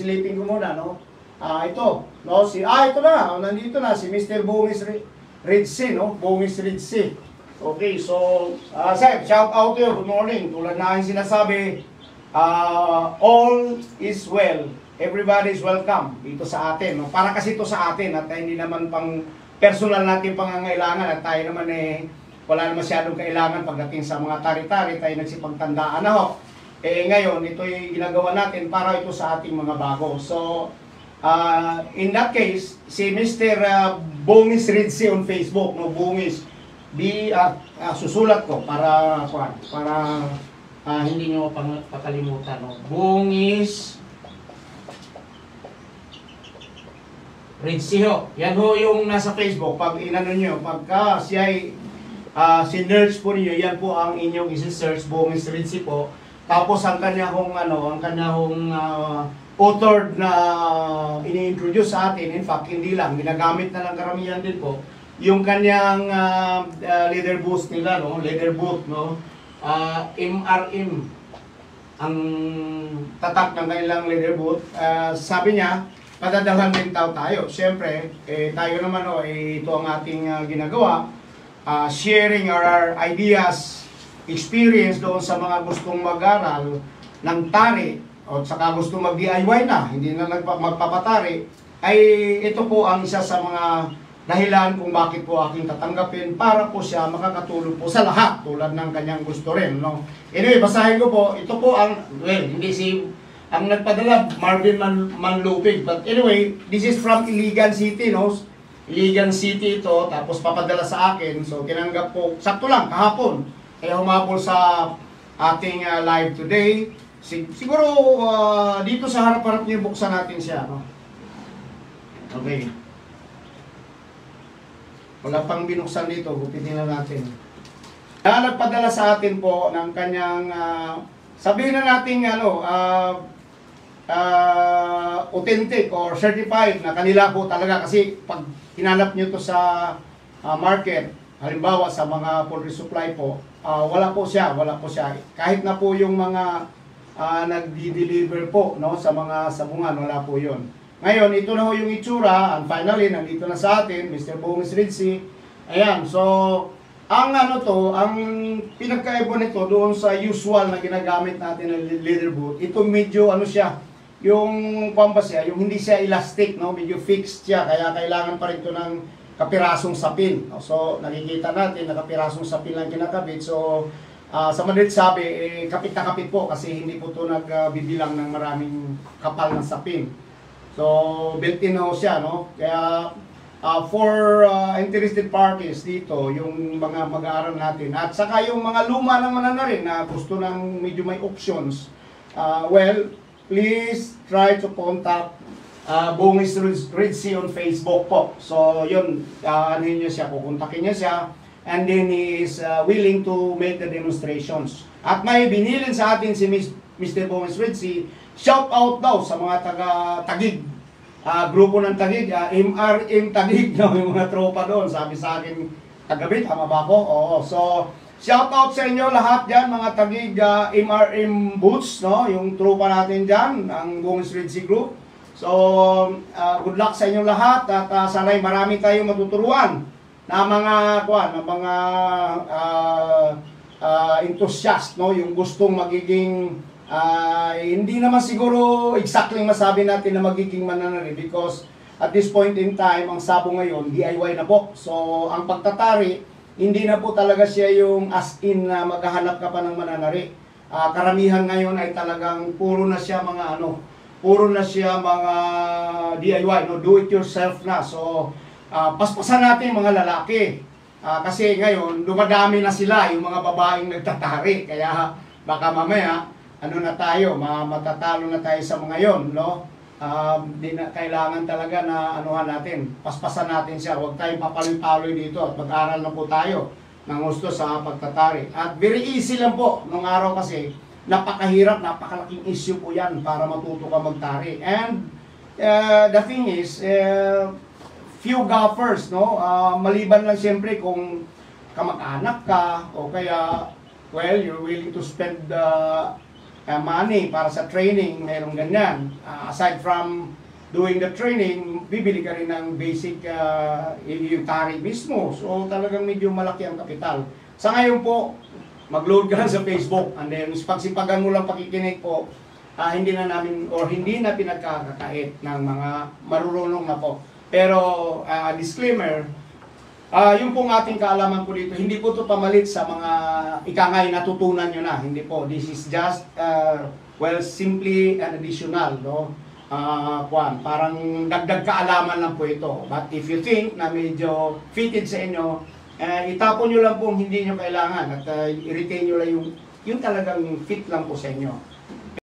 sisilipin ko muna, no? Ito, no? Ito na, nandito na, si Mr. Bongis Ridsi, no? Bongis Ridsi. Okay, so, sir, shout out to you, good morning. Tulad na ang sinasabi, all is well. Everybody is welcome dito sa atin, no? Para kasi ito sa atin at hindi naman pang personal natin pangangailangan at tayo naman wala naman masyadong kailangan pagdating sa mga tari-tari, tayo nagsipagtandaan na ho. Ngayon, ito yung ginagawa natin para ito sa ating mga bago. So, in that case, si Mr. Bongis Ridsi on Facebook, no? Bongis, susulat ko para hindi nyo pakalimutan, no? Bongis Ridsi ho. Yan ho yung nasa Facebook. Pag inano nyo, pagka siya ay sinerge po niyo, yan po ang inyong isi-search, Bongis Ridsi po. Tapos ang kanya hong author na ini-introduce sa atin, in fact, hindi lang, ginagamit na lang karamihan din po, yung kanyang leather boots nila, no? Leather boot, no? MRM ang tatak ng kanilang leather boot. Sabi niya, padadalhan din tayo. Siyempre, tayo naman ito ang ating ginagawa. Sharing our ideas, experience doon sa mga gustong mag-aral ng tari o saka gustong mag-DIY na, hindi na magpapatari, ay ito po ang isa sa mga dahilan kung bakit po aking tatanggapin para po siya makakatulong po sa lahat tulad ng kanyang gusto rin, no? Anyway, basahin ko po. Ito po ang, hindi ang nagpadala, Marvin Manlupig. But anyway, this is from Iligan City, no? Iligan City ito, tapos papadala sa akin. So, tinanggap po, sakto lang, kahapon. Kaya humapol sa ating live today. Siguro, dito sa harap-harap niyo, buksan natin siya, no? Okay. Wala pang binuksan dito, gupitin na natin. Nagpadala sa atin po ng kanyang, sabihin na natin, authentic or certified na kanila po talaga, kasi pag hinanap nyo to sa market, halimbawa sa mga poultry supply po, wala po siya. Kahit na po yung mga nagdi-deliver po, no, sa mga sabungan, wala po yun. Ngayon, ito na ho yung itsura, and finally, nandito na sa atin, Mr. Bongis Ridsi. Ayan, so, ang pinagkaiba nito doon sa usual na ginagamit natin ng leather boot, ito medyo siya, yung yung hindi siya elastic, no, medyo fixed siya, kaya kailangan pa rin ito ng kapirasong sapin. So, nakikita natin na kapirasong sapin lang kinakabit. So, sa madalit sabi, kapit na kapit po kasi hindi po ito nagbibilang ng maraming kapal ng sapin. So, built-in ho siya, no? Kaya, for interested parties dito, yung mga mag-aaral natin, at saka yung mga luma naman na rin na gusto ng medyo may options, please try to contact Bongis Ridsi on Facebook po. So, yun, niyo siya, kukontakin niya siya, and then he is willing to make the demonstrations. At may binilin sa atin si Mr. Bongis Ridsi, shout out daw sa mga taga-Tagig, grupo ng Tagig, MRM Tagig, no, yung mga tropa doon. Sabi sa akin, kagabi, tama ba ako? Oo, so, shout out sa inyo lahat dyan, mga Tagig MRM Boots, no, yung tropa natin dyan, ang Bongis Ridsi Group. So, good luck sa inyo lahat at sana'y marami tayong matuturuan na mga enthusiast, no, yung gustong magiging hindi naman siguro exactly masabi natin na magiging mananari, because at this point in time, ang sabong ngayon, DIY na po. So, ang pagtatari, hindi na po talaga siya yung as in na maghahanap ka pa ng mananari. Karamihan ngayon ay talagang puro na siya mga DIY, no, do it yourself na. So, paspasan natin mga lalaki. Kasi ngayon, dumadami na sila, yung mga babaeng nagtatari. Kaya baka mamaya, matatalo na tayo sa mga yon, no? Di na kailangan talaga na natin, paspasan natin siya. Huwag tayong papaloy-paloy dito at mag-aral na po tayo ng gusto sa pagtatari. At very easy lang po, nung araw kasi, napakahirap, napakalaking issue po yan para matuto ka magtari. And the thing is, few golfers, no? Maliban lang siyempre kung kamag-anak ka o kaya, you're willing to spend money para sa training, mayroong ganyan. Aside from doing the training, bibili ka rin ng basic yung tari mismo. So talagang medyo malaki ang kapital. Sa ngayon po, mag-load ka lang sa Facebook and then pagsipagan mo lang pakikinig po, hindi na namin or hindi na pinagkakakait ng mga marurunong na po. Pero disclaimer, yung pong ating kaalaman po dito, hindi po ito pamalit sa mga ikangay natutunan nyo na. Hindi po. This is just, simply an additional, no? Parang dagdag kaalaman lang po ito. But if you think na medyo fitted sa inyo, itapon nyo lang po hindi nyo kailangan at i-retain nyo lang yung talagang fit lang po sa inyo.